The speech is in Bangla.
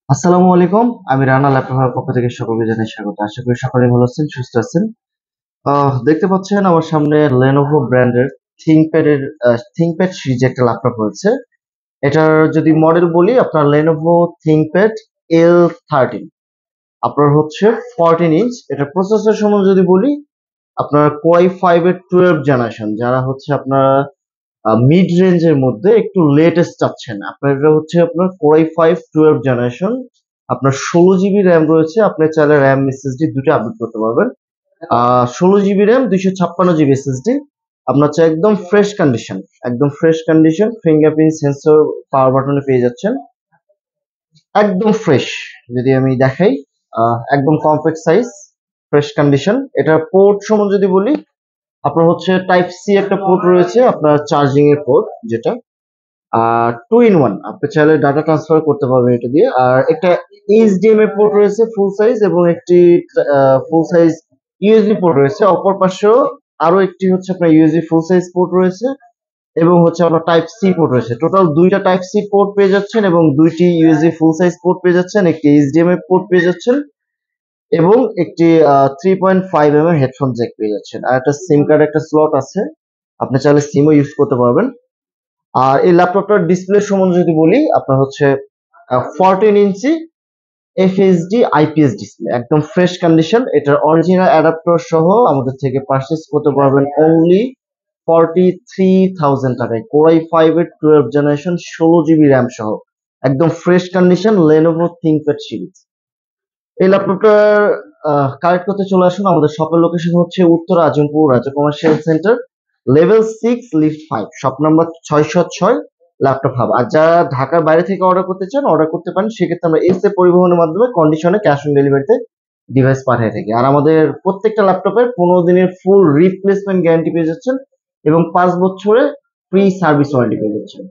আসসালামু আলাইকুম। আমি রানা ল্যাপটপের পক্ষ থেকে সকলকে জানাই স্বাগত। আশা করি সকলে ভালো আছেন, সুস্থ আছেন। দেখতে পাচ্ছেন আমার সামনে Lenovo ব্র্যান্ডের ThinkPad এর ThinkPad সিরিজের একটা ল্যাপটপ রয়েছে। এটার যদি মডেল বলি, আপনার Lenovo ThinkPad L13। আপনার হচ্ছে 14 ইঞ্চ। এটা প্রসেসর সম্বন্ধে যদি বলি, আপনার Core i5 এর 12 জেনারেশন। যারা হচ্ছে আপনার মিড রেঞ্জের মধ্যে একটু লেটেস্ট চাচ্ছেন, আপনার এটা হচ্ছে আপনার Core i5 12 জেনারেশন। আপনার 16 জিবি র্যাম রয়েছে, আপনি চাইলে র্যাম এসএসডি দুটো আপডেট করতে পারবেন। 16 জিবি র্যাম, 256 জিবি এসএসডি। আপনার চাই একদম ফ্রেশ কন্ডিশন, একদম ফ্রেশ কন্ডিশন, ফিঙ্গারপ্রিন্ট সেন্সর পাওয়ার বাটনে পেয়ে যাচ্ছেন, একদম ফ্রেশ। যদি আমি দেখাই, একদম কম্প্যাক্ট সাইজ, ফ্রেশ কন্ডিশন। এটার পোর্ট সম্বন্ধে যদি বলি, আপনার হচ্ছে টাইপ সি একটা পোর্ট রয়েছে, আপনার চার্জিং এর পোর্ট, যেটা 2 in 1, আপনি চাইলে ডাটা ট্রান্সফার করতে পারবেন এটা দিয়ে। আর একটা এইচডিএমআই পোর্ট রয়েছে ফুল সাইজ, এবং একটি ফুল সাইজ ইউএসবি পোর্ট রয়েছে। অপর পাশেও আরো একটি হচ্ছে আপনার ইউএসবি ফুল সাইজ পোর্ট রয়েছে, এবং হচ্ছে আপনার টাইপ সি পোর্ট রয়েছে। টোটাল দুইটা টাইপ সি পোর্ট পেয়ে যাচ্ছেন, এবং দুইটি ইউএসবি ফুল সাইজ পোর্ট পেয়ে যাচ্ছেন, একটি এইচডিএমআই পোর্ট পেয়ে যাচ্ছেন, এবং একটি 3.5 mm হেডফোন জ্যাক পেয়ে যাচ্ছেন। আর একটা সিম কার্ড একটা স্লট আছে, আপনি চাইলে সিমও ইউজ করতে পারবেন। আর এই ল্যাপটপটার ডিসপ্লে সম্বন্ধে যদি বলি, আপনার হচ্ছে 14 ইঞ্চি এফএইচডি আইপিএস ডিসপ্লে, একদম ফ্রেশ কন্ডিশন। এটার অরিজিনাল অ্যাডাপ্টার সহ আমাদের থেকে পারচেস করতে পারবেন অনলি 43,000 টাকায়। Core i5 এর 12 জেনারেশন, 16 জিবি র্যাম সহ, একদম fresh condition Lenovo ThinkPad series. এই ল্যাপটপটার কালেক্ট করতে চলে আসুন। আমাদের শপের লোকেশন হচ্ছে উত্তর Azimpur Raja commercial centre, level 6 lift 5, shop number 606, laptop hub. আর যারা ঢাকার বাইরে থেকে অর্ডার করতে চান, অর্ডার করতে পারেন। সেক্ষেত্রে আমরা এস এ পরিবহনের মাধ্যমে কন্ডিশনে ক্যাশ অন ডেলিভারিতে ডিভাইস পাঠিয়ে থাকি। আর আমাদের প্রত্যেকটা ল্যাপটপের 15 দিনের ফুল রিপ্লেসমেন্ট গ্যারান্টি পেয়ে যাচ্ছেন, এবং 5 বছরের ফ্রি সার্ভিস ওয়ারেন্টি পেয়ে যাচ্ছেন।